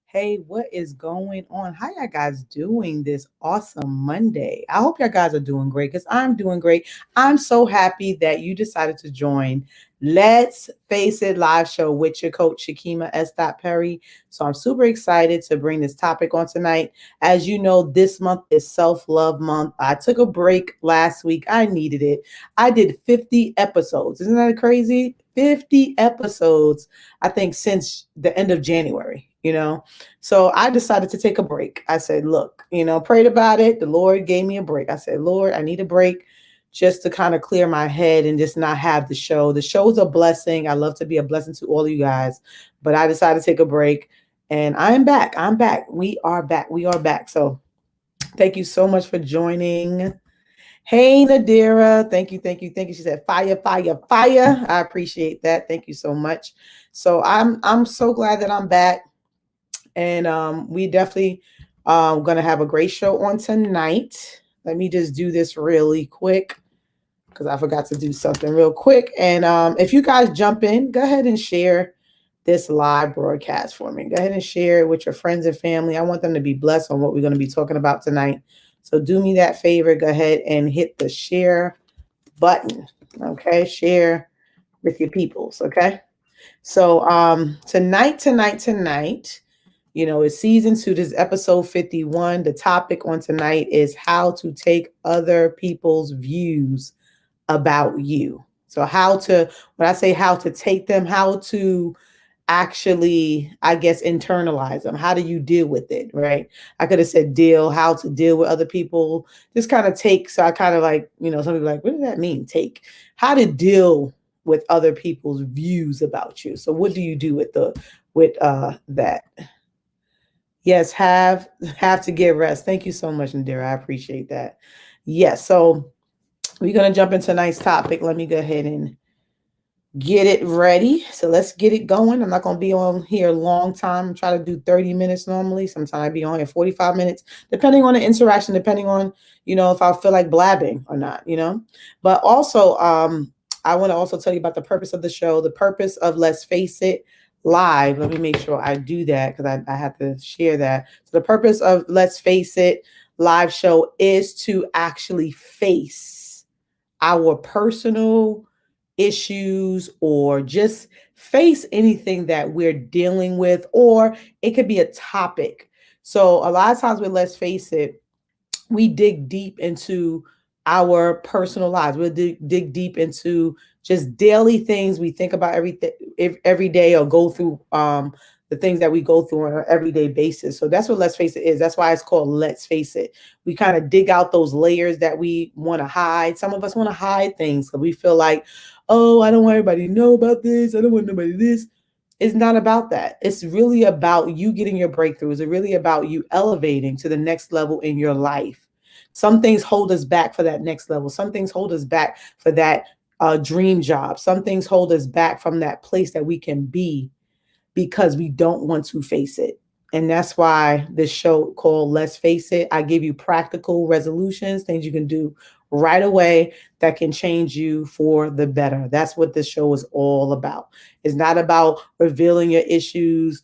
Hey, what is going on? How y'all guys doing this awesome Monday? I hope y'all guys are doing great because I'm doing great. I'm so happy that you decided to join Let's Face It live show with your coach, Shakima S. Perry. So I'm super excited to bring this topic on tonight. As you know, this month is self-love month. I took a break last week. I needed it. I did 50 episodes. Isn't that crazy? 50 episodes, I think, since the end of January. So I decided to take a break. I said, look, prayed about it. The Lord gave me a break. I said, Lord, I need a break just to kind of clear my head and just not have the show. The show is a blessing. I love to be a blessing to all of you guys, but I decided to take a break and I'm back. I'm back. We are back. We are back. So thank you so much for joining. Hey, Nadira. Thank you. Thank you. Thank you. She said, fire, fire, fire. I appreciate that. Thank you so much. So I'm so glad that I'm back. And we definitely going to have a great show on tonight. Let me just do this really quick because I forgot to do something real quick. And if you guys jump in, go ahead and share this live broadcast for me. Go ahead and share it with your friends and family. I want them to be blessed on what we're going to be talking about tonight. So do me that favor. Go ahead and hit the share button. Okay. Share with your peoples. Okay. So tonight, it's season 2. This is episode 51. The topic on tonight is how to take other people's views about you. So when I say how to take them, how to actually, I guess, internalize them. How do you deal with it, right? I could have said how to deal with other people. Just kind of take. So I kind of like, some people are like, what does that mean? Take. How to deal with other people's views about you. So what do you do with that? Yes, have to get rest. Thank you so much, Nadira. I appreciate that. Yes, so we're going to jump into tonight's topic. Let me go ahead and get it ready. So let's get it going. I'm not going to be on here a long time. I try to do 30 minutes normally. Sometimes I be on here 45 minutes, depending on the interaction, depending on, if I feel like blabbing or not, But also, I want to also tell you about the purpose of the show, the purpose of Let's Face It live. Let me make sure I do that because I have to share that. So the purpose of Let's Face It live show is to actually face our personal issues or just face anything that we're dealing with, or it could be a topic. So a lot of times with Let's Face It, we dig deep into our personal lives. We'll dig deep into just daily things we think about every day or go through the things that we go through on an everyday basis. So that's what Let's Face It is. That's why it's called Let's Face It. We kind of dig out those layers that we want to hide. Some of us want to hide things because we feel like, oh, I don't want everybody to know about this. I don't want nobody to this. It's not about that. It's really about you getting your breakthroughs. It's really about you elevating to the next level in your life. Some things hold us back for that next level. Some things hold us back for that dream job. Some things hold us back from that place that we can be because we don't want to face it. And that's why this show called Let's Face It. I give you practical resolutions, things you can do right away that can change you for the better. That's what this show is all about. It's not about revealing your issues.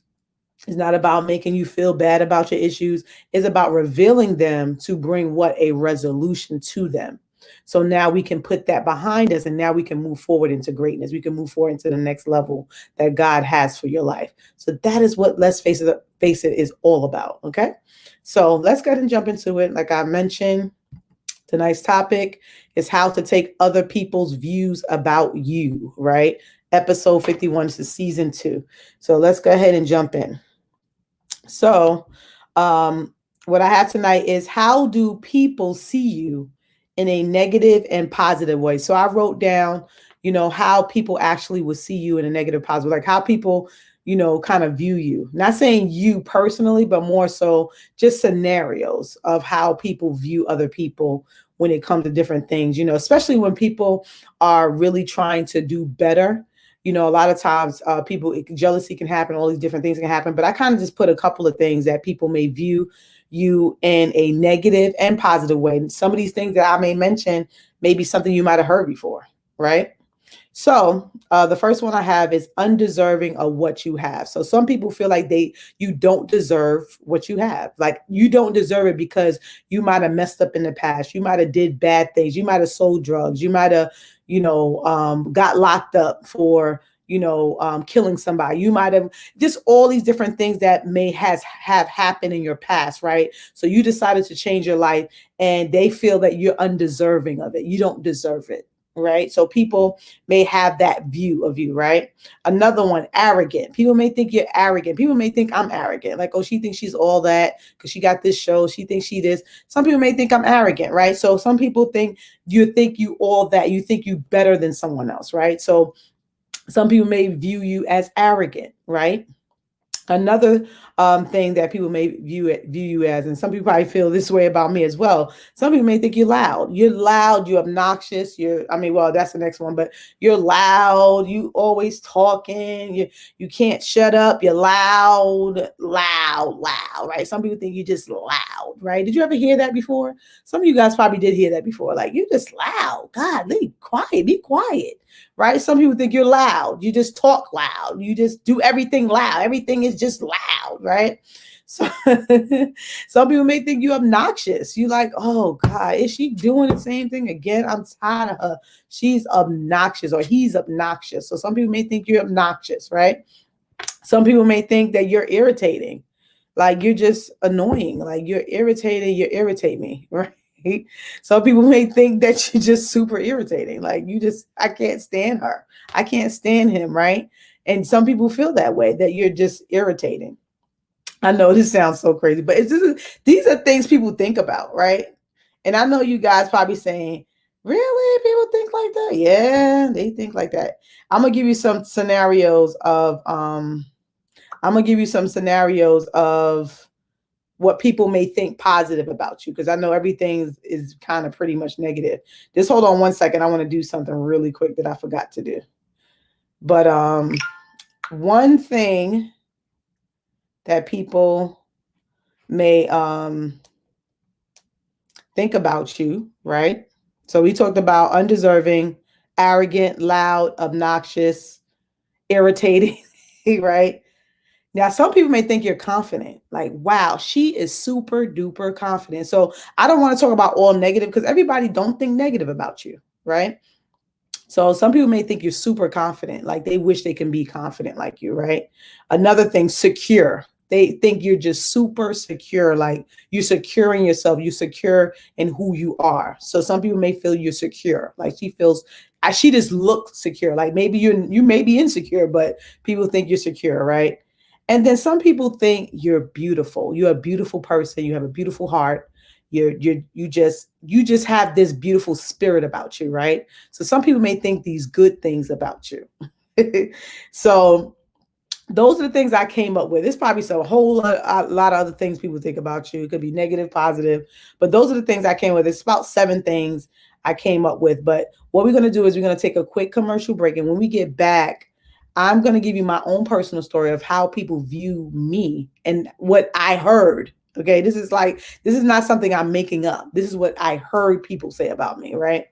It's not about making you feel bad about your issues. It's about revealing them to bring a resolution to them. So now we can put that behind us and now we can move forward into greatness. We can move forward into the next level that God has for your life. So that is what Let's Face It is all about. Okay. So let's go ahead and jump into it. Like I mentioned, tonight's topic is how to take other people's views about you, right? Episode 51 is season 2. So let's go ahead and jump in. So what I have tonight is how do people see you in a negative and positive way? So I wrote down, how people actually will see you in a negative positive, like how people, kind of view you. Not saying you personally, but more so just scenarios of how people view other people when it comes to different things, especially when people are really trying to do better. A lot of times people, jealousy can happen, all these different things can happen. But I kind of just put a couple of things that people may view you in a negative and positive way. And some of these things that I may mention may be something you might have heard before, right? So the first one I have is undeserving of what you have. So some people feel like you don't deserve what you have. Like you don't deserve it because you might have messed up in the past. You might have did bad things. You might have sold drugs. You might have, got locked up for, killing somebody. You might have just all these different things that may have happened in your past, right? So you decided to change your life and they feel that you're undeserving of it. You don't deserve it. Right. So people may have that view of you. Right. Another one, arrogant. People may think you're arrogant. People may think I'm arrogant. Like, oh, she thinks she's all that because she got this show. She thinks she this. Some people may think I'm arrogant. Right. So some people think you all that. You think you better than someone else. Right. So some people may view you as arrogant. Right. Another thing that people may view you as, and some people probably feel this way about me as well. Some people may think you're loud. You're loud. You're obnoxious. That's the next one. But you're loud. You always talking. You can't shut up. You're loud, loud, loud. Right? Some people think you're just loud. Right? Did you ever hear that before? Some of you guys probably did hear that before. Like you're just loud. God, be quiet. Right? Some people think you're loud. You just talk loud. You just do everything loud. Everything is just loud, right? So some people may think you're obnoxious. You like, oh God, is she doing the same thing again? I'm tired of her. She's obnoxious or he's obnoxious. So some people may think you're obnoxious, right? Some people may think that you're irritating. Like you're just annoying. Like you're irritating. You irritate me, right? Some people may think that you're just super irritating. Like I can't stand her. I can't stand him, right? And some people feel that way, that you're just irritating. I know this sounds so crazy, but these are things people think about, right? And I know you guys probably saying, really? People think like that? Yeah, they think like that. I'm going to give you some scenarios of what people may think positive about you, because I know everything is kind of pretty much negative. Just hold on one second. I want to do something really quick that I forgot to do. But one thing that people may think about you, right? So we talked about undeserving, arrogant, loud, obnoxious, irritating, right? Now, some people may think you're confident. Like, wow, she is super duper confident. So I don't want to talk about all negative because everybody don't think negative about you, right? So some people may think you're super confident, like they wish they can be confident like you, right? Another thing, secure. They think you're just super secure, like you're securing yourself, you're secure in who you are. So some people may feel you're secure, like she just looks secure. Like maybe you may be insecure, but people think you're secure, right? And then some people think you're beautiful. You're a beautiful person. You have a beautiful heart. You just have this beautiful spirit about you, right? So some people may think these good things about you. So those are the things I came up with. It's probably a lot of other things people think about you. It could be negative, positive, but those are the things I came with. It's about 7 things I came up with. But what we're going to do is we're going to take a quick commercial break. And when we get back, I'm going to give you my own personal story of how people view me and what I heard. Okay. This is not something I'm making up. This is what I heard people say about me. Right.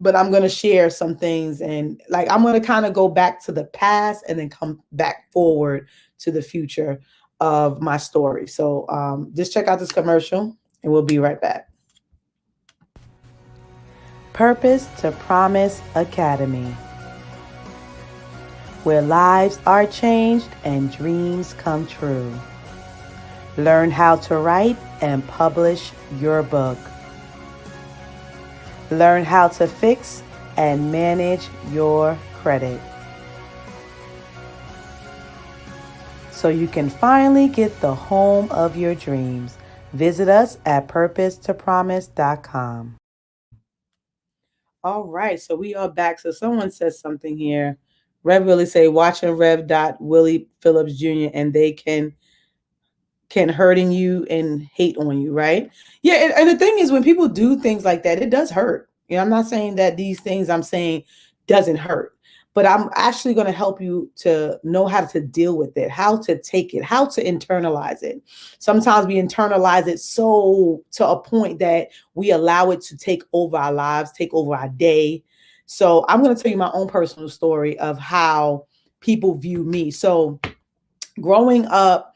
But I'm going to share some things, and I'm going to kind of go back to the past and then come back forward to the future of my story. So just check out this commercial and we'll be right back. Purpose to Promise Academy, where lives are changed and dreams come true. Learn how to write and publish your book. Learn how to fix and manage your credit, so you can finally get the home of your dreams. Visit us at purposetopromise.com. All right, so we are back. So someone says something here. Rev Willie say watching Rev. Willie Phillips Jr. and they can hurting you and hate on you, right? Yeah, and the thing is, when people do things like that, it does hurt. You know, I'm not saying that these things I'm saying doesn't hurt, but I'm actually going to help you to know how to deal with it, how to take it, how to internalize it. Sometimes we internalize it so to a point that we allow it to take over our lives, take over our day. So I'm going to tell you my own personal story of how people view me. So growing up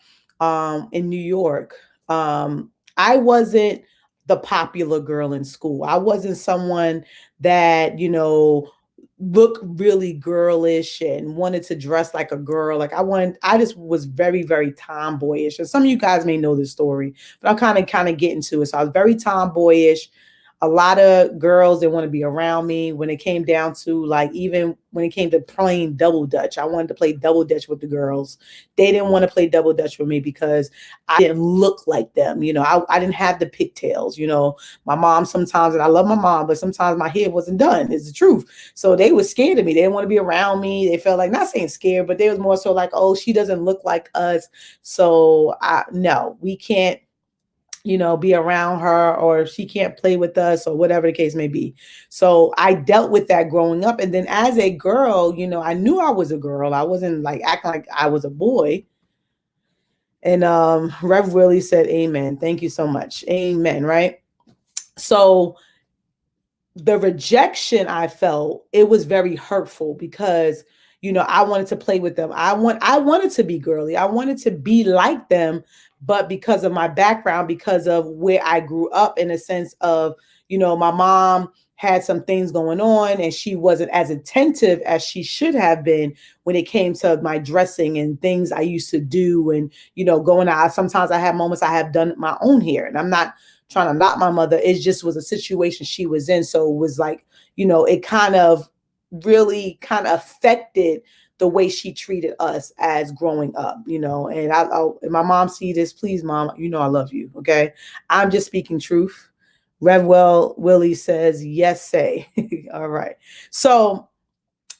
in New York, I wasn't the popular girl in school. I wasn't someone that, looked really girlish and wanted to dress like a girl. Like I just was very, very tomboyish. And some of you guys may know this story, but I'll kind of get into it. So I was very tomboyish. A lot of girls that want to be around me when it came down to, like, even when it came to playing double dutch. I wanted to play double dutch with the girls. They didn't want to play double dutch with me because I didn't look like them. I didn't have the pigtails. My mom sometimes, and I love my mom, but sometimes my hair wasn't done. It's the truth. So they were scared of me. They didn't want to be around me. They felt like, not saying scared, but they was more so like, oh, she doesn't look like us. So no, we can't be around her, or she can't play with us, or whatever the case may be. So I dealt with that growing up. And then as a girl, I knew I was a girl. I wasn't like acting like I was a boy. And Rev Willie said, amen. Thank you so much. Amen. Right. So the rejection I felt, it was very hurtful because I wanted to play with them. I wanted to be girly. I wanted to be like them, but because of my background, because of where I grew up, in a sense of, my mom had some things going on and she wasn't as attentive as she should have been when it came to my dressing and things I used to do, and going out. Sometimes I have moments I have done my own hair, and I'm not trying to knock my mother. It just was a situation she was in. So it was like, it kind of really kind of affected the way she treated us as growing up, and if my mom see this, please, mom, I love you. Okay. I'm just speaking truth. Revwell Willie says, yes, say. All right. So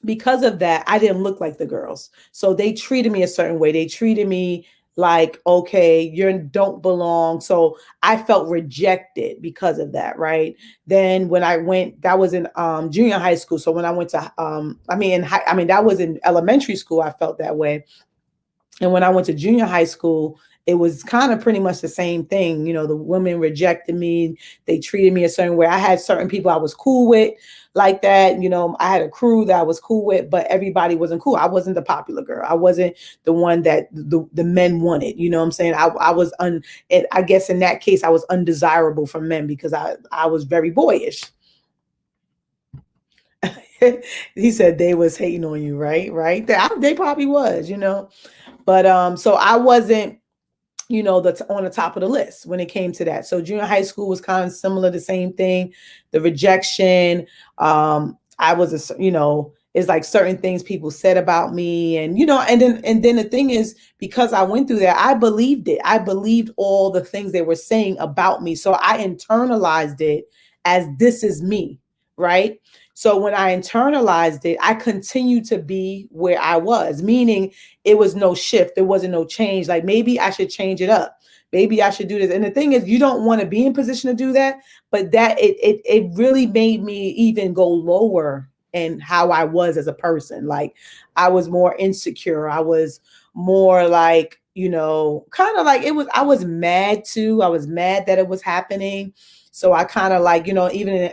because of that, I didn't look like the girls. So they treated me a certain way. They treated me like, okay, you don't belong. So I felt rejected because of that, right? Then when I went, that was in junior high school. So when I went to, that was in elementary school, I felt that way. And when I went to junior high school, it was kind of pretty much the same thing. The women rejected me. They treated me a certain way. I had certain people I was cool with like that. I had a crew that I was cool with, but everybody wasn't cool. I wasn't the popular girl. I wasn't the one that the men wanted. You know what I'm saying? I was I guess in that case, I was undesirable for men because I was very boyish. He said they was hating on you, right? Right. They probably was, but so I wasn't, on the top of the list when it came to that. So junior high school was kind of similar, the same thing, the rejection. I was, it's like certain things people said about me, and then the thing is, because I went through that, I believed it. I believed all the things they were saying about me. So I internalized it as this is me, right? So when I internalized it, I continued to be where I was, meaning it was no shift. There wasn't no change. Like, maybe I should change it up. Maybe I should do this. And the thing is, you don't want to be in position to do that, but that it really made me even go lower in how I was as a person. Like, I was more insecure. I was more like, kind of like, I was mad too. I was mad that it was happening. So I kind of like, even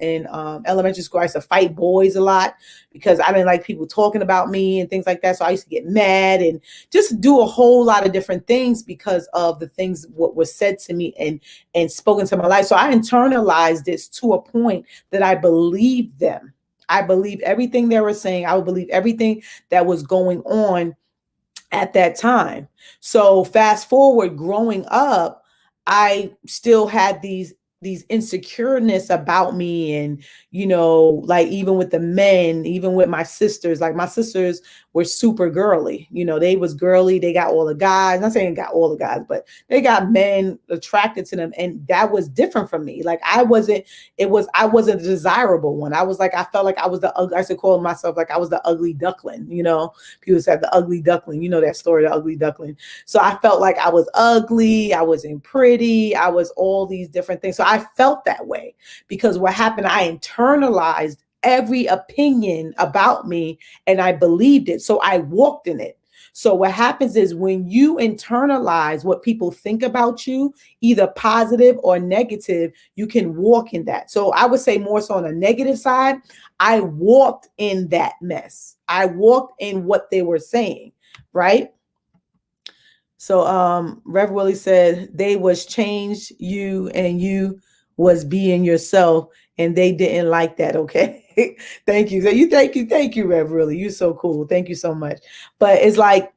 in elementary school, I used to fight boys a lot because I didn't like people talking about me and things like that. So I used to get mad and just do a whole lot of different things because of the things what was said to me and spoken to my life. So I internalized this to a point that I believed them. I believed everything they were saying. I would believe everything that was going on at that time. So fast forward, growing up, I still had these these insecureness about me. And like even with the men, even with my sisters, like my sisters were super girly. They was girly, they got all the guys, not saying got all the guys, but they got men attracted to them, and that was different from me. Like I wasn't a desirable one. I felt like I was I used to call myself like I was the ugly duckling. People said the ugly duckling, that story, the ugly duckling. So I felt like I was ugly, I wasn't pretty, I was all these different things. So I felt that way because what happened, I internalized every opinion about me and I believed it. So I walked in it. So what happens is when you internalize what people think about you, either positive or negative, you can walk in that. So I would say more so on the negative side, I walked in that mess. I walked in what they were saying, right? So Rev Willie said they was changed you and you was being yourself and they didn't like that. Okay. Thank you. So thank you, Rev Willie. You're so cool. Thank you so much. But it's like,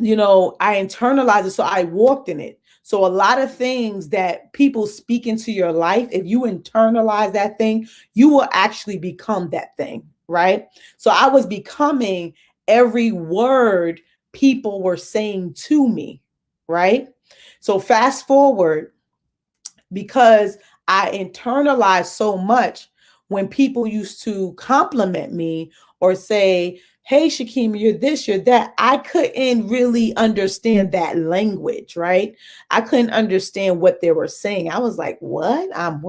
I internalized it. So I walked in it. So a lot of things that people speak into your life, if you internalize that thing, you will actually become that thing, right? So I was becoming every word people were saying to me, right? So fast forward, because I internalized so much when people used to compliment me or say, hey, Shakima, you're this, you're that. I couldn't really understand that language, right? I couldn't understand what they were saying. I was like, what? I'm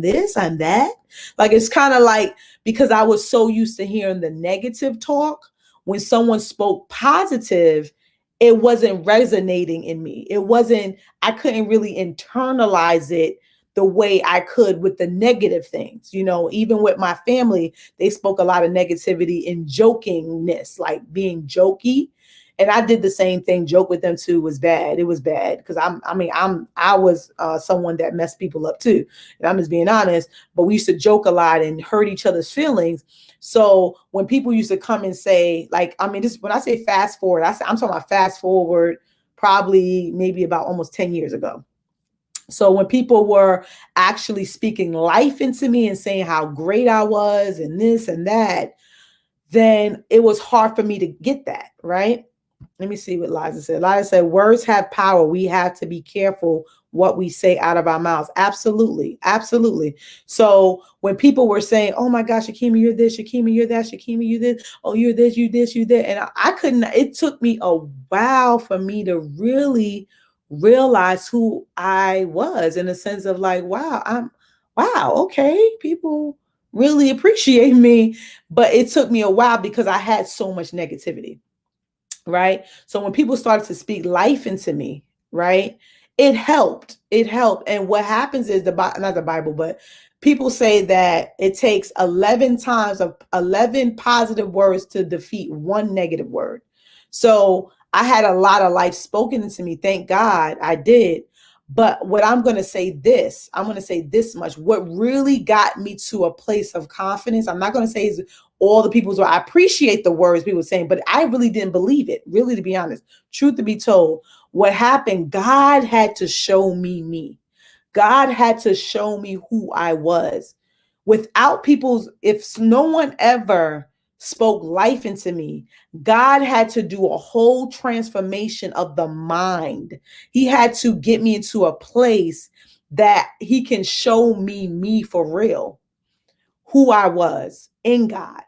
this, I'm that. Like, it's kind of like, because I was so used to hearing the negative talk, when someone spoke positive, it wasn't resonating in me. I couldn't really internalize it the way I could with the negative things. Even with my family, they spoke a lot of negativity and jokingness, like being jokey. And I did the same thing. Joke with them too was bad. It was bad because I was someone that messed people up too. And I'm just being honest. But we used to joke a lot and hurt each other's feelings. So when people used to come and say, like, this when I say fast forward, I'm talking about fast forward, probably maybe about almost 10 years ago. So when people were actually speaking life into me and saying how great I was and this and that, then it was hard for me to get that, right? Let me see what Liza said. Liza said, words have power. We have to be careful what we say out of our mouths. Absolutely. Absolutely. So when people were saying, oh my gosh, Shakima, you're this, Shakima, you're that, Shakima, you this, oh, you're this, you this, you that. And I couldn't, it took me a while for me to really realize who I was, in a sense of like, wow, okay, people really appreciate me. But it took me a while because I had so much negativity. Right. So when people started to speak life into me, right, it helped. It helped. And what happens is not the Bible, but people say that it takes 11 times of 11 positive words to defeat one negative word. So I had a lot of life spoken into me. Thank God I did. But what I'm going to say this much. What really got me to a place of confidence, I'm not going to say is all the people's word. I appreciate the words people were saying, but I really didn't believe it. Really, to be honest, truth to be told, what happened, God had to show me. God had to show me who I was. Without if no one ever spoke life into me, God had to do a whole transformation of the mind. He had to get me into a place that he can show me for real, who I was in God,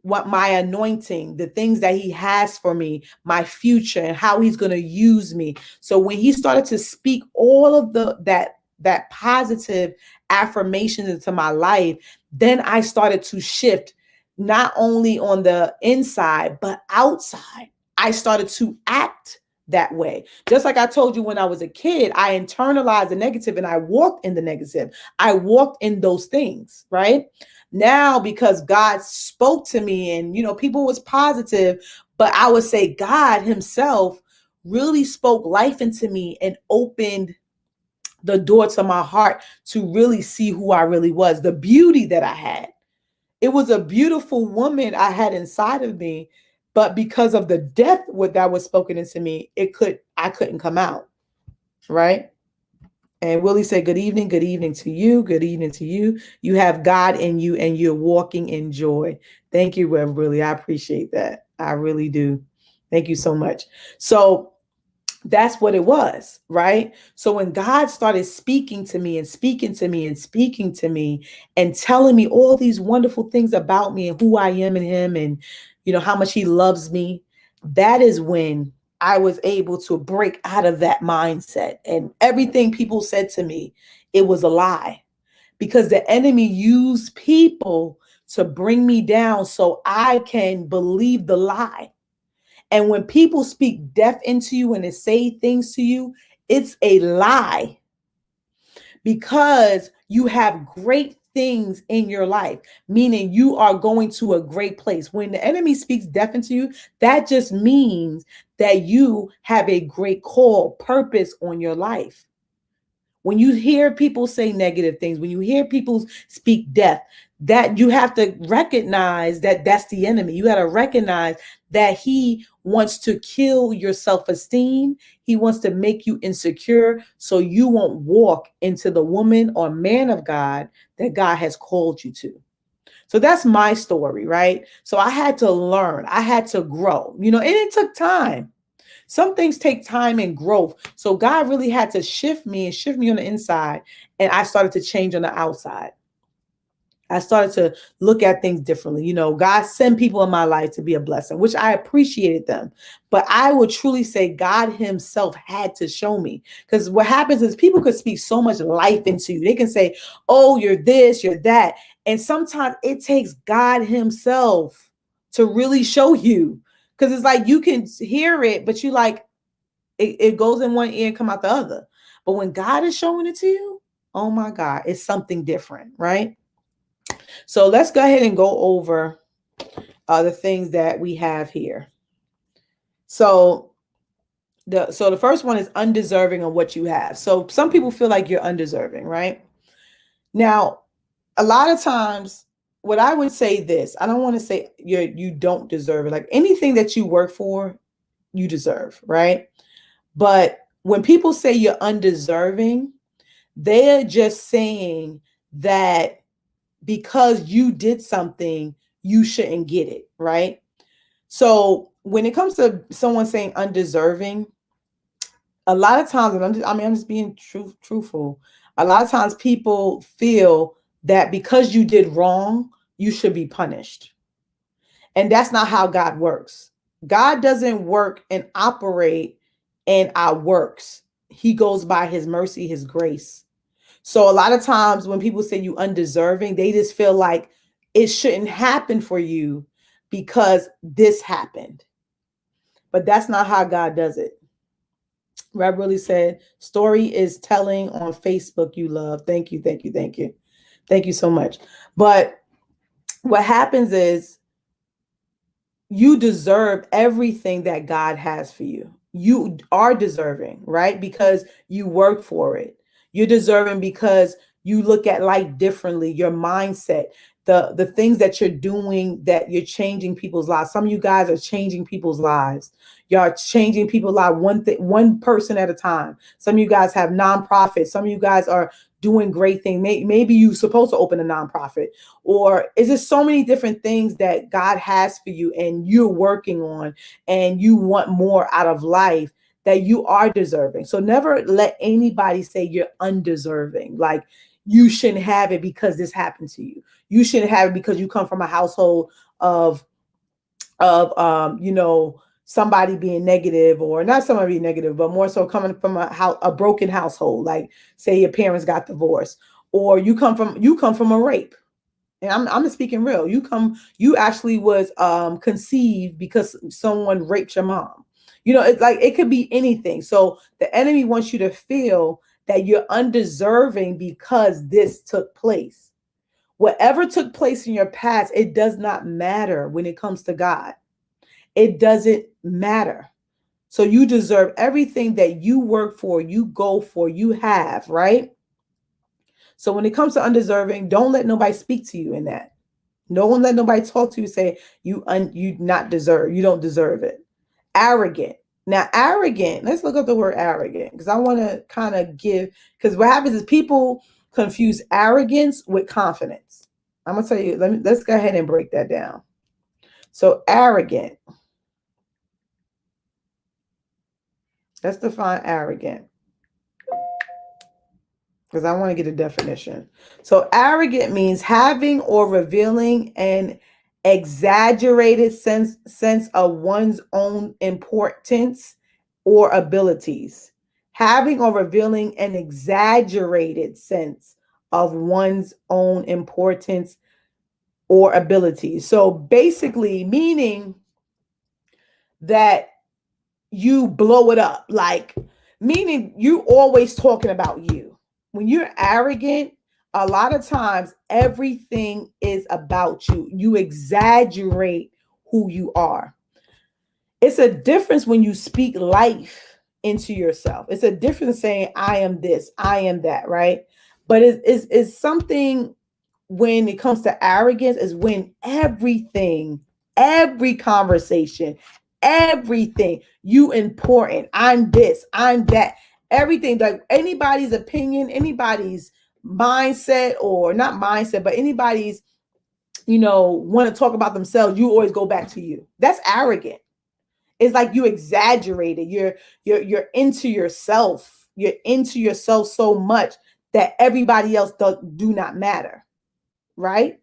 what my anointing, the things that he has for me, my future, and how he's going to use me. So when he started to speak all of that positive affirmations into my life, then I started to shift, not only on the inside, but outside. I started to act that way. Just like I told you, when I was a kid, I internalized the negative and I walked in the negative. I walked in those things, right? Now, because God spoke to me and, people was positive, but I would say God himself really spoke life into me and opened the door to my heart to really see who I really was, the beauty that I had. It was a beautiful woman I had inside of me, but because of the death what that was spoken into me, I couldn't come out, right? And Willie said, good evening to you. Good evening to you. You have God in you and you're walking in joy. Thank you, Rev Willie. I appreciate that. I really do. Thank you so much. So that's what it was, right? So when God started speaking to me and speaking to me and speaking to me and telling me all these wonderful things about me and who I am in him and, you know, how much he loves me, that is when I was able to break out of that mindset. And everything people said to me, it was a lie because the enemy used people to bring me down so I can believe the lie. And when people speak death into you and they say things to you, it's a lie because you have great things in your life, meaning you are going to a great place. When the enemy speaks death into you, that just means that you have a great call, purpose on your life. When you hear people say negative things, when you hear people speak death, that you have to recognize that that's the enemy. You got to recognize that he wants to kill your self-esteem. He wants to make you insecure so you won't walk into the woman or man of God that God has called you to. So that's my story, right? So I had to learn, I had to grow, you know, and it took time. Some things take time and growth. So God really had to shift me and shift me on the inside. And I started to change on the outside. I started to look at things differently. You know, God sent people in my life to be a blessing, which I appreciated them. But I would truly say God himself had to show me. Because what happens is people could speak so much life into you. They can say, oh, you're this, you're that. And sometimes it takes God himself to really show you. Because it's like you can hear it, but you like, it goes in one ear and come out the other. But when God is showing it to you, oh my God, it's something different, right? So let's go ahead and go over the things that we have here. So the first one is undeserving of what you have. So some people feel like you're undeserving, right? Now, a lot of times, what I would say this, I don't want to say you don't deserve it. Like anything that you work for, you deserve, right? But when people say you're undeserving, they're just saying that because you did something, you shouldn't get it, right? So when it comes to someone saying undeserving, a lot of times, and I'm just being truthful. A lot of times people feel that because you did wrong, you should be punished. And that's not how God works. God doesn't work and operate in our works. He goes by his mercy, his grace. So a lot of times when people say you undeserving, they just feel like it shouldn't happen for you because this happened. But that's not how God does it. Reb really said, story is telling on Facebook you love. Thank you, thank you, thank you. Thank you so much. But what happens is you deserve everything that God has for you. You are deserving, right? Because you work for it. You're deserving because you look at life differently, your mindset, the things that you're doing, that you're changing people's lives. Some of you guys are changing people's lives. You're changing people's lives one person at a time. Some of you guys have nonprofits. Some of you guys are doing great things. Maybe you're supposed to open a nonprofit, or is there so many different things that God has for you and you're working on and you want more out of life that you are deserving. So never let anybody say you're undeserving. Like you shouldn't have it because this happened to you. You shouldn't have it because you come from a household of you know, somebody being negative, or not somebody being negative, but more so coming from a broken household. Like say your parents got divorced, or you come from a rape. And I'm speaking real. You actually was conceived because someone raped your mom. You know, it's like it could be anything. So the enemy wants you to feel that you're undeserving because this took place. Whatever took place in your past, it does not matter when it comes to God. It doesn't matter. So you deserve everything that you work for, you go for, you have, right? So when it comes to undeserving, don't let nobody speak to you in that. Don't let nobody talk to you, say you don't deserve it. Arrogant. Now, arrogant, let's look up the word arrogant because I want to kind of give, because what happens is people confuse arrogance with confidence. I'm going to tell you, let's go ahead and break that down. So, arrogant, let's define arrogant because I want to get a definition. So, arrogant means having or revealing an exaggerated sense of one's own importance or abilities. Having or revealing an exaggerated sense of one's own importance or abilities. So, basically, meaning that you blow it up, like meaning you always talking about you. When you're arrogant, a lot of times everything is about you. You exaggerate who you are. It's a difference when you speak life into yourself. It's a difference saying, I am this, I am that, right? But it's something when it comes to arrogance, is when everything, every conversation, everything, you important, I'm this, I'm that, everything, like anybody's opinion, anybody's mindset, or not mindset, but anybody's, want to talk about themselves, you always go back to you. That's arrogant. It's like you exaggerated. You're into yourself. You're into yourself so much that everybody else do not matter, right?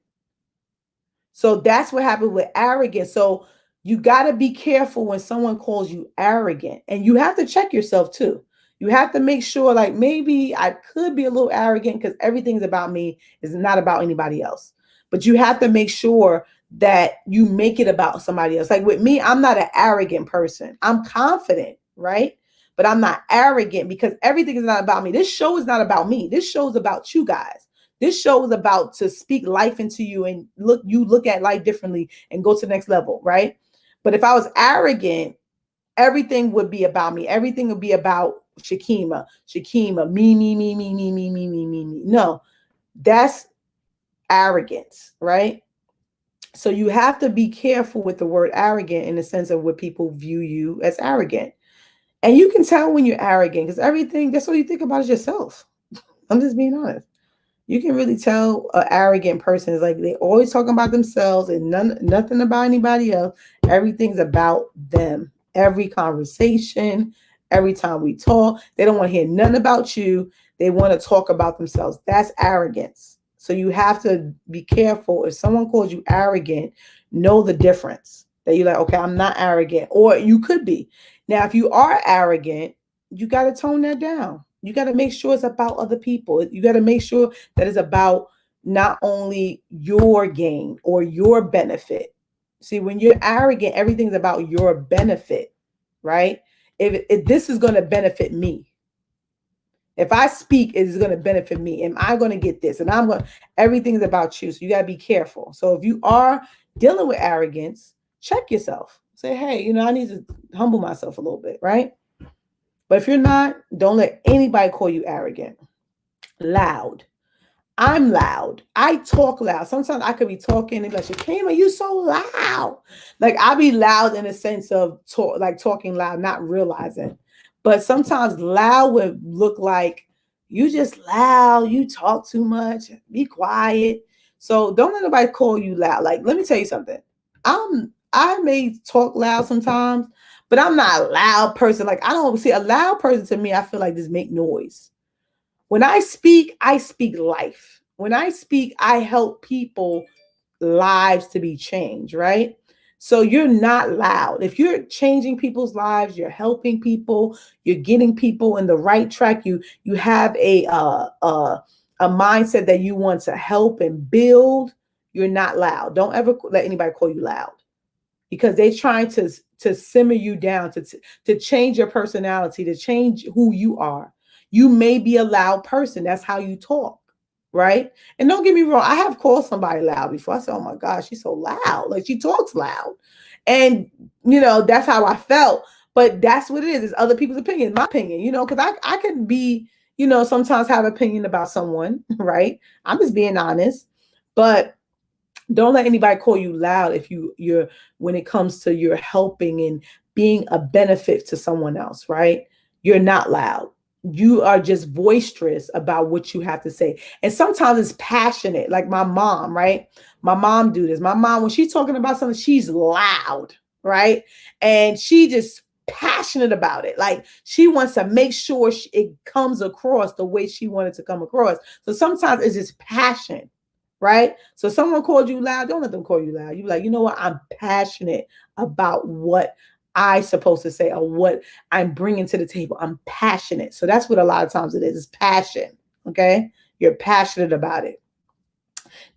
So that's what happened with arrogance. So you got to be careful when someone calls you arrogant, and you have to check yourself too. You have to make sure, like, maybe I could be a little arrogant because everything's about me, is not about anybody else. But you have to make sure that you make it about somebody else. Like with me, I'm not an arrogant person. I'm confident, right? But I'm not arrogant because everything is not about me. This show is not about me. This show is about you guys. This show is about to speak life into you and look at life differently and go to the next level, right? But if I was arrogant, everything would be about me. Everything would be about Shakima, me. No, that's arrogance, right? So you have to be careful with the word arrogant in the sense of what people view you as arrogant. And you can tell when you're arrogant because everything, that's all you think about is yourself. I'm just being honest. You can really tell an arrogant person is like they always talking about themselves and nothing about anybody else. Everything's about them. Every conversation, every time we talk, they don't want to hear nothing about you. They want to talk about themselves. That's arrogance. So you have to be careful. If someone calls you arrogant, know the difference. That you're like, okay, I'm not arrogant, or you could be. Now, if you are arrogant, you got to tone that down. You got to make sure it's about other people. You got to make sure that it's about not only your gain or your benefit. See, when you're arrogant, everything's about your benefit, right? If this is going to benefit me, if I speak, it is going to benefit me. Am I going to get this? And everything's about you. So you got to be careful. So if you are dealing with arrogance, check yourself. Say, hey, I need to humble myself a little bit, right? But if you're not, don't let anybody call you arrogant. Loud. I'm loud. I talk loud. Sometimes I could be talking and be like, Shakima, you so loud. Like I be loud in a sense of talking loud, not realizing. But sometimes loud would look like you just loud, you talk too much, be quiet. So don't let nobody call you loud. Like, let me tell you something. I may talk loud sometimes, but I'm not a loud person. Like I don't see a loud person to me. I feel like just make noise. When I speak life. When I speak, I help people lives to be changed, right? So you're not loud. If you're changing people's lives, you're helping people, you're getting people in the right track. You have a mindset that you want to help and build. You're not loud. Don't ever let anybody call you loud because they're trying to simmer you down, to change your personality, to change who you are. You may be a loud person. That's how you talk, right? And don't get me wrong, I have called somebody loud before. I said, oh my gosh, she's so loud. Like she talks loud. And, that's how I felt. But that's what it is. It's other people's opinion, my opinion, because I can be, sometimes have opinion about someone, right? I'm just being honest. But don't let anybody call you loud if you're when it comes to your helping and being a benefit to someone else, right? You're not loud. You are just boisterous about what you have to say. And sometimes it's passionate, like my mom, right? My mom do this. My mom, when she's talking about something, she's loud, right? And she just passionate about it. Like she wants to make sure it comes across the way she wanted to come across. So sometimes it's just passion, right? So someone called you loud, don't let them call you loud. You like, you know what? I'm passionate about what I supposed to say or what I'm bringing to the table. I'm passionate. So that's what a lot of times it is. It's passion. Okay. You're passionate about it.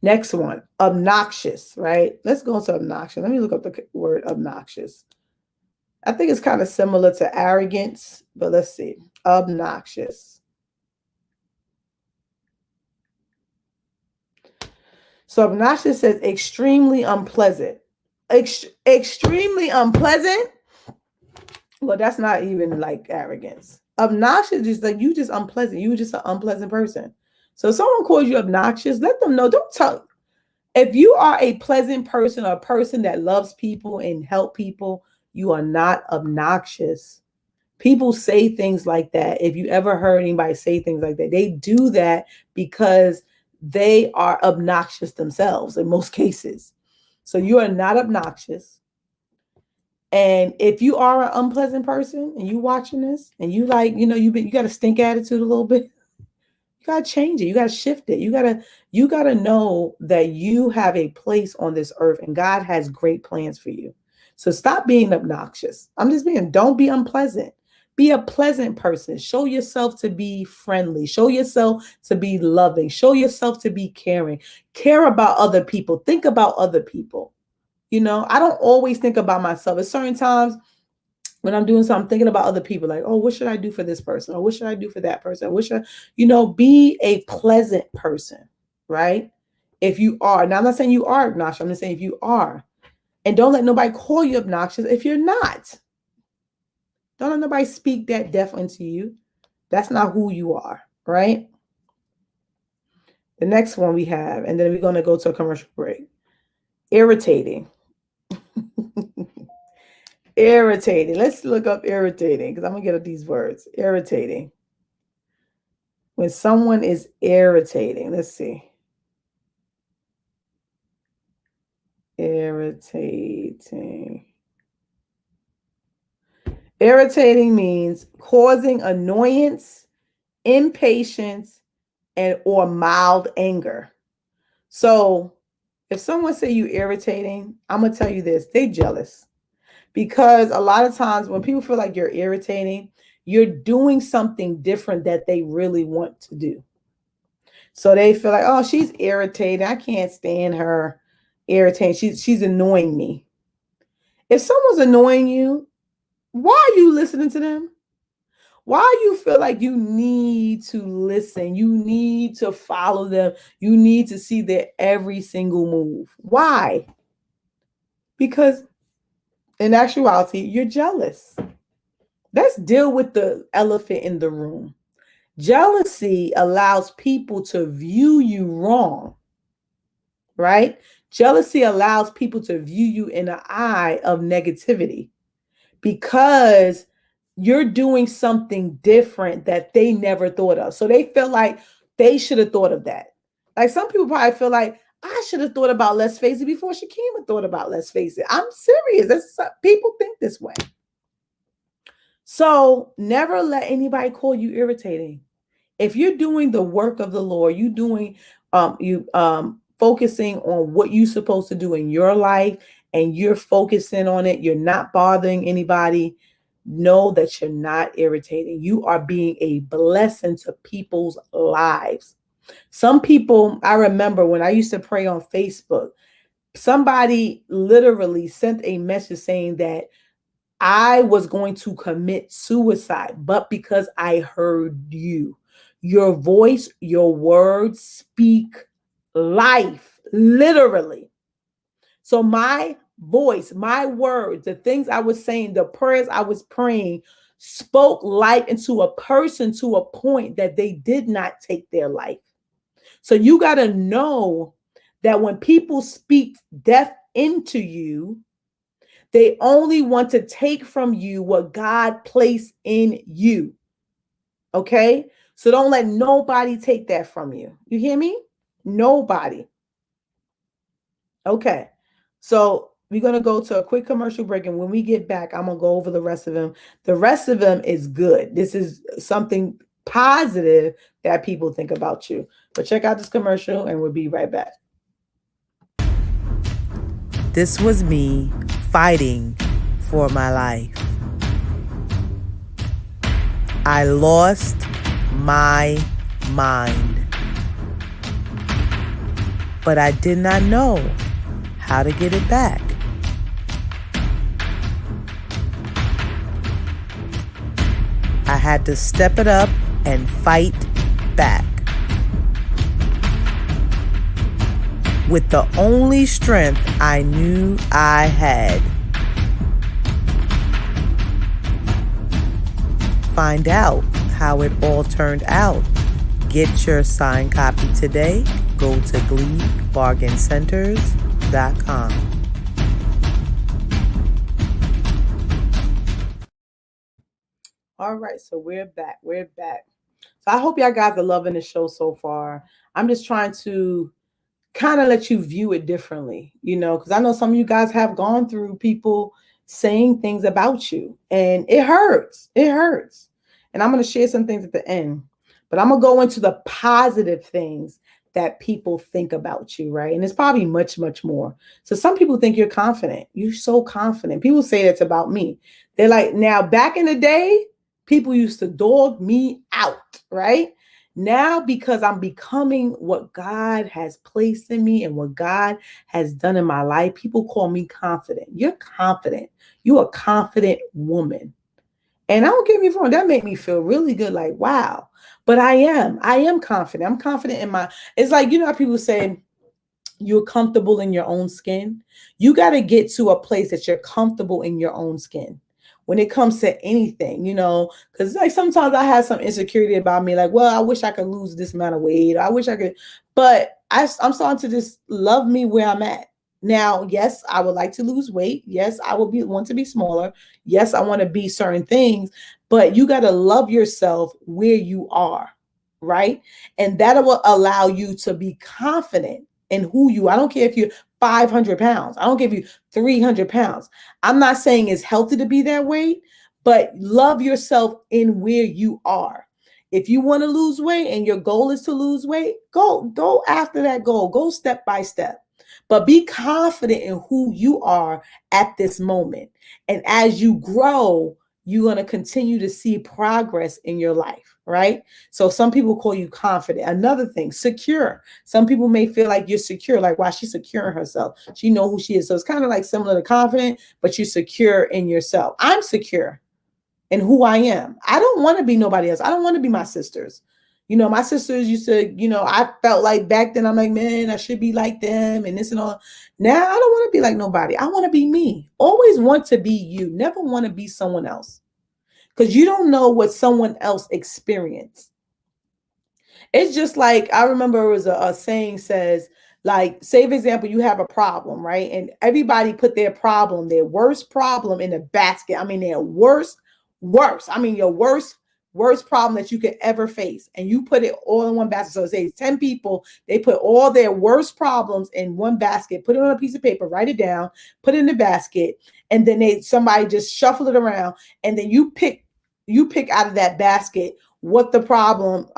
Next one, obnoxious, right? Let's go into obnoxious. Let me look up the word obnoxious. I think it's kind of similar to arrogance, but let's see. Obnoxious. So obnoxious says extremely unpleasant. Extremely unpleasant. Well, that's not even like arrogance. Obnoxious is like you just unpleasant. You just an unpleasant person. So if someone calls you obnoxious, let them know. Don't tell. If you are a pleasant person or a person that loves people and help people, you are not obnoxious. People say things like that. If you ever heard anybody say things like that, they do that because they are obnoxious themselves in most cases. So you are not obnoxious. And if you are an unpleasant person and you watching this and you like, you got a stink attitude a little bit, you gotta change it. You gotta shift it. You gotta know that you have a place on this earth and God has great plans for you. So stop being obnoxious. Don't be unpleasant. Be a pleasant person. Show yourself to be friendly. Show yourself to be loving. Show yourself to be caring. Care about other people. Think about other people. I don't always think about myself. At certain times when I'm doing something, I'm thinking about other people, like, oh, what should I do for this person? Or what should I do for that person? Be a pleasant person, right? If you are. Now, I'm not saying you are obnoxious. I'm just saying if you are. And don't let nobody call you obnoxious if you're not. Don't let nobody speak that death into you. That's not who you are, right? The next one we have, and then we're going to go to a commercial break. Irritating. Irritating. Let's look up irritating because I'm going to get at these words. Irritating. When someone is irritating, let's see. Irritating. Irritating means causing annoyance, impatience, or mild anger. So if someone say you irritating, I'm going to tell you this, they jealous. Because a lot of times when people feel like you're irritating, you're doing something different that they really want to do. So they feel like, oh, she's irritating. I can't stand her. Irritating. She's annoying me. If someone's annoying you, why are you listening to them? Why you feel like you need to listen? You need to follow them. You need to see their every single move. Why? Because in actuality, you're jealous. Let's deal with the elephant in the room. Jealousy allows people to view you wrong, right? Jealousy allows people to view you in an eye of negativity because you're doing something different that they never thought of. So they feel like they should have thought of that. Like some people probably feel like I should have thought about Let's Face It before Shakima thought about Let's Face It. I'm serious. People think this way. So never let anybody call you irritating. If you're doing the work of the Lord, focusing on what you're supposed to do in your life and you're focusing on it, you're not bothering anybody, know that you're not irritating. You are being a blessing to people's lives. Some people, I remember when I used to pray on Facebook, somebody literally sent a message saying that I was going to commit suicide, but because I heard you. Your voice, your words speak life, literally. So my voice, my words, the things I was saying, the prayers I was praying spoke life into a person to a point that they did not take their life. So you got to know that when people speak death into you, They only want to take from you what God placed in you. Okay? So don't let nobody take that from you. You hear me? Nobody. Okay. So we're going to go to a quick commercial break. And when we get back, I'm going to go over the rest of them. The rest of them is good. This is something positive that people think about you. But check out this commercial and we'll be right back. This was me fighting for my life. I lost my mind, but I did not know how to get it back. I had to step it up and fight back with the only strength I knew I had. Find out how it all turned out. Get your signed copy today. Go to GleeBargainCenters.com. All right, so we're back. So I hope y'all guys are loving the show so far. I'm just trying to kind of let you view it differently, because I know some of you guys have gone through people saying things about you and it hurts. And I'm going to share some things at the end, but I'm going to go into the positive things that people think about you, right? And it's probably much, much more. So some people think you're confident. You're so confident. People say that's about me. They're like, now back in the day, people used to dog me out, right? Now, because I'm becoming what God has placed in me and what God has done in my life, people call me confident. You're confident. You're a confident woman. And I don't get me wrong, that made me feel really good. Like, wow. But I am confident. I'm confident in it's like, how people say you're comfortable in your own skin. You got to get to a place that you're comfortable in your own skin when it comes to anything, because like sometimes I have some insecurity about me, like, well, I wish I could lose this amount of weight. I wish I could, but I'm starting to just love me where I'm at. Now, yes, I would like to lose weight. Yes, I will want to be smaller. Yes, I want to be certain things, but you got to love yourself where you are, right? And that will allow you to be confident in who you are. I don't care if you're 500 pounds. I don't care if you're 300 pounds. I'm not saying it's healthy to be that way, but love yourself in where you are. If you want to lose weight and your goal is to lose weight, go after that goal. Go step by step. But be confident in who you are at this moment. And as you grow, you're going to continue to see progress in your life, right? So some people call you confident. Another thing, secure. Some people may feel like you're secure, like, wow, she's secure in herself. She knows who she is. So it's kind of like similar to confident, but you're secure in yourself. I'm secure in who I am. I don't want to be nobody else. I don't want to be my sisters. My sisters used to, I felt like back then, I'm like, man, I should be like them and this and all. Now I don't want to be like nobody. I want to be me. Always want to be you. Never want to be someone else. Because you don't know what someone else experienced. It's just like, I remember it was a saying says, like, say for example, you have a problem, right? And everybody put their worst problem in a basket. I mean, their worst. I mean, your worst problem that you could ever face. And you put it all in one basket. So say 10 people, they put all their worst problems in one basket, put it on a piece of paper, write it down, put it in the basket. And then somebody just shuffle it around. And then you pick out of that basket what the problem,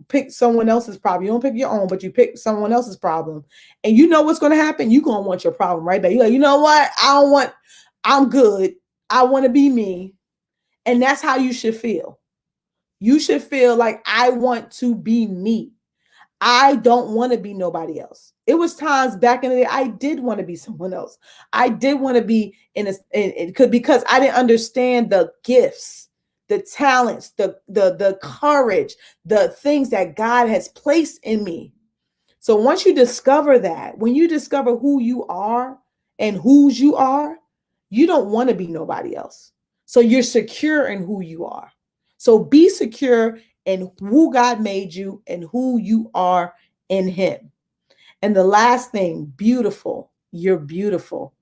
pick someone else's problem. You don't pick your own, but you pick someone else's problem. And you know what's going to happen? You're going to want your problem right back. You're like, you know what? I'm good. I want to be me. And that's how you should feel. You should feel like, I want to be me. I don't want to be nobody else. It was times back in the day I did want to be someone else. I did want to be because I didn't understand the gifts, the talents, the courage, the things that God has placed in me. So once you discover that, when you discover who you are and whose you are, you don't want to be nobody else. So you're secure in who you are. So be secure in who God made you and who you are in Him. And the last thing, beautiful. You're beautiful.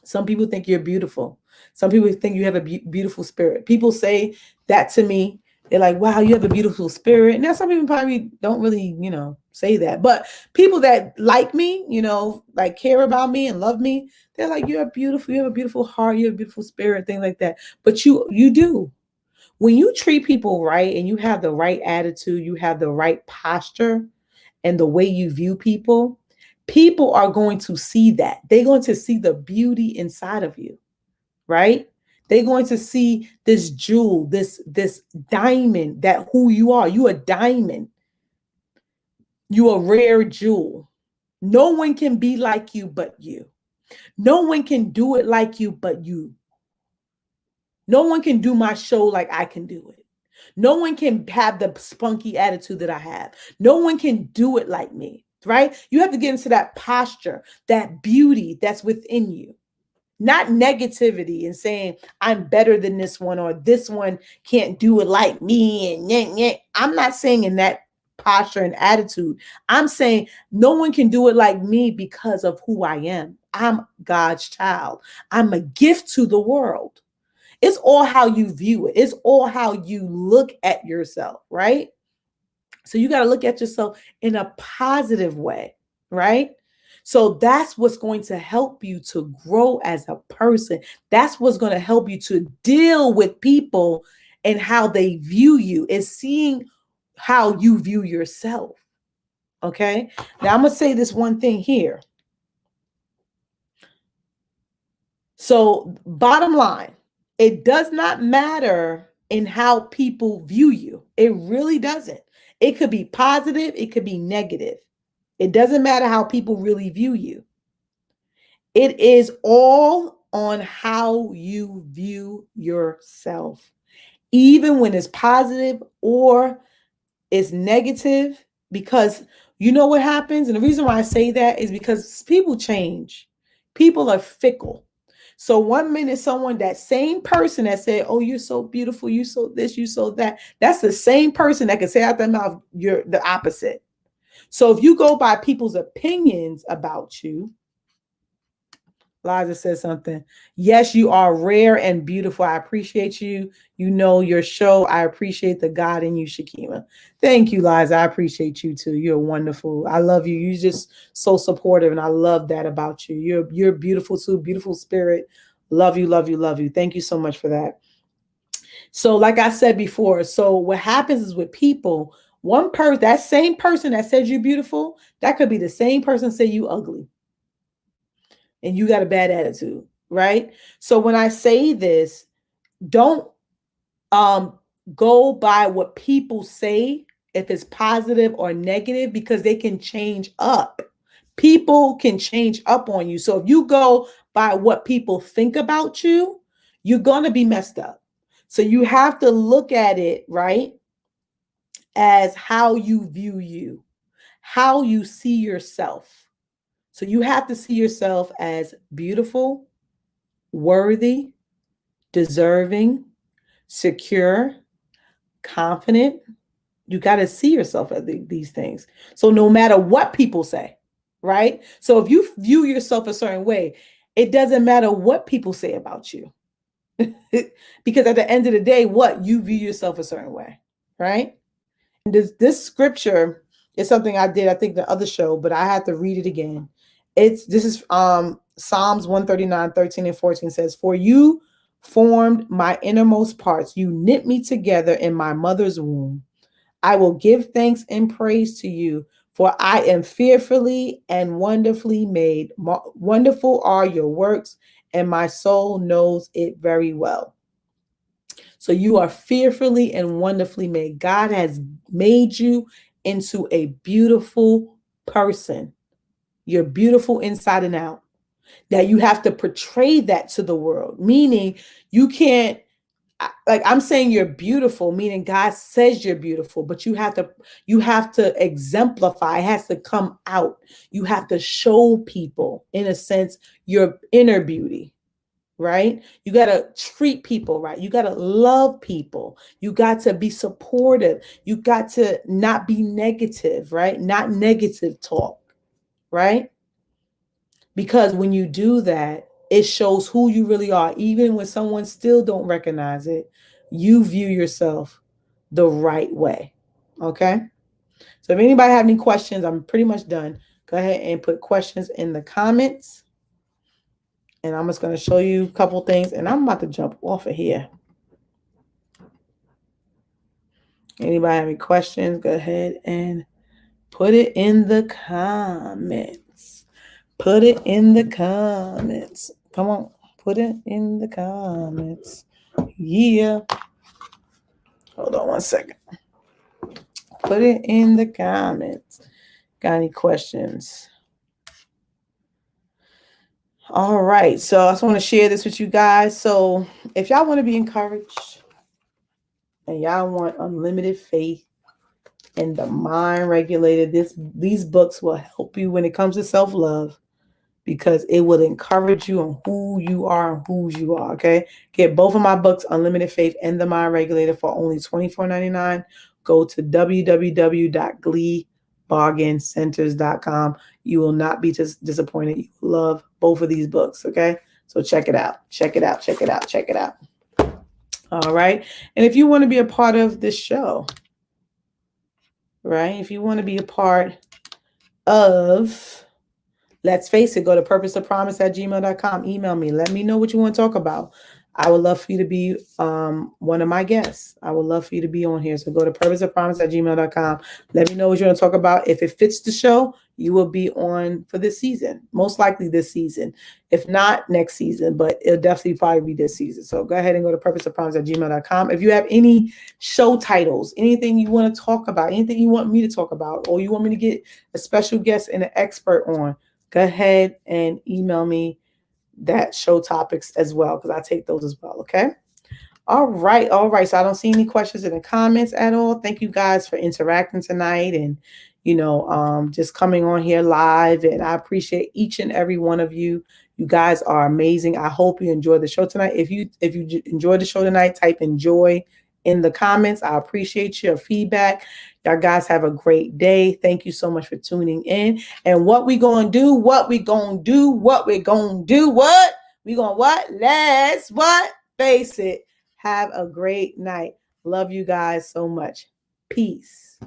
Some people think you're beautiful. Some people think you have a beautiful spirit. People say that to me. They're like, wow, you have a beautiful spirit. Now, some people probably don't really, say that. But people that like me, like care about me and love me, they're like, you're beautiful. You have a beautiful heart. You have a beautiful spirit, things like that. But you do. When you treat people right and you have the right attitude, you have the right posture and the way you view people, people are going to see that. They're going to see the beauty inside of you, right? They're going to see this jewel, this diamond, that who you are. You a diamond. You a rare jewel. No one can be like you but you. No one can do it like you but you. No one can do my show like I can do it. No one can have the spunky attitude that I have. No one can do it like me, right? You have to get into that posture, that beauty that's within you. Not negativity and saying I'm better than this one or this one can't do it like me. And I'm not saying in that posture and attitude. I'm saying no one can do it like me because of who I am. I'm God's child. I'm a gift to the world. It's all how you view it. It's all how you look at yourself, right? So you got to look at yourself in a positive way, right? So that's what's going to help you to grow as a person. That's what's going to help you to deal with people and how they view you, is seeing how you view yourself. Okay. Now I'm going to say this one thing here. So bottom line, it does not matter in how people view you. It really doesn't. It could be positive, it could be negative. It doesn't matter how people really view you. It is all on how you view yourself, even when it's positive or it's negative, because you know what happens? And the reason why I say that is because people change. People are fickle. So one minute, someone, that same person that said, oh, you're so beautiful, you so this, you so that, that's the same person that can say out their mouth, you're the opposite. So if you go by people's opinions about you, Liza says something. Yes, you are rare and beautiful. I appreciate you. You know your show. I appreciate the God in you, Shakima. Thank you, Liza. I appreciate you too. You're wonderful. I love you. You're just so supportive, and I love that about you. You're beautiful too. Beautiful spirit. Love you, love you, love you. Thank you so much for that. So, like I said before, so what happens is with people, one person, that same person that says you're beautiful, that could be the same person say you ugly and you got a bad attitude, right? So when I say this, don't go by what people say if it's positive or negative, because they can change up. People can change up on you. So if you go by what people think about you, you're going to be messed up. So you have to look at it, right, as how you view you, how you see yourself. So you have to see yourself as beautiful, worthy, deserving, secure, confident. You got to see yourself as these things. So no matter what people say, right? So if you view yourself a certain way, it doesn't matter what people say about you. Because at the end of the day, what you view yourself a certain way, right? And this scripture is something I did, I think, the other show, but I had to read it again. This is Psalms 139, 13 and 14 says, for you formed my innermost parts. You knit me together in my mother's womb. I will give thanks and praise to you, for I am fearfully and wonderfully made. Wonderful are your works, and my soul knows it very well. So you are fearfully and wonderfully made. God has made you into a beautiful person. You're beautiful inside and out. That you have to portray that to the world, meaning you can't, like I'm saying you're beautiful, meaning God says you're beautiful, but you have to exemplify. It has to come out. You have to show people, in a sense, your inner beauty, right? You got to treat people right. You got to love people. You got to be supportive. You got to not be negative, right? Not negative talk, right? Because when you do that, it shows who you really are. Even when someone still don't recognize it, you view yourself the right way. Okay. So if anybody have any questions, I'm pretty much done. Go ahead and put questions in the comments. And I'm just going to show you a couple things. And I'm about to jump off of here. Anybody have any questions? Go ahead and put it in the comments. Put it in the comments. Come on. Put it in the comments. Yeah. Hold on one second. Put it in the comments. Got any questions? All right. So I just want to share this with you guys. So if y'all want to be encouraged and y'all want unlimited faith and the mind regulated, these books will help you when it comes to self-love, because it will encourage you on who you are and whose you are. Okay. Get both of my books, Unlimited Faith and The Mind Regulator, for only $24.99. Go to www.gleebargaincenters.com. You will not be disappointed. You will love both of these books. Okay. So check it out. Check it out. Check it out. Check it out. All right. And if you want to be a part of this show, right? If you want to be a part of Let's Face It, go to purposeofpromise@gmail.com. Email me. Let me know what you want to talk about. I would love for you to be one of my guests. I would love for you to be on here. So go to purposeofpromise@gmail.com. Let me know what you want to talk about. If it fits the show, you will be on for this season. Most likely this season. If not, next season. But it'll definitely probably be this season. So go ahead and go to purposeofpromise@gmail.com. If you have any show titles, anything you want to talk about, anything you want me to talk about, or you want me to get a special guest and an expert on, go ahead and email me that show topics as well, because I take those as well. Okay. All right. All right. So I don't see any questions in the comments at all. Thank you guys for interacting tonight and, just coming on here live. And I appreciate each and every one of you. You guys are amazing. I hope you enjoyed the show tonight. If you enjoyed the show tonight, type enjoy in the comments. I appreciate your feedback. Y'all guys have a great day. Thank you so much for tuning in. And what we gonna do? What we gonna do? What we gonna do? What we gonna what? Let's what? Face it. Have a great night. Love you guys so much. Peace.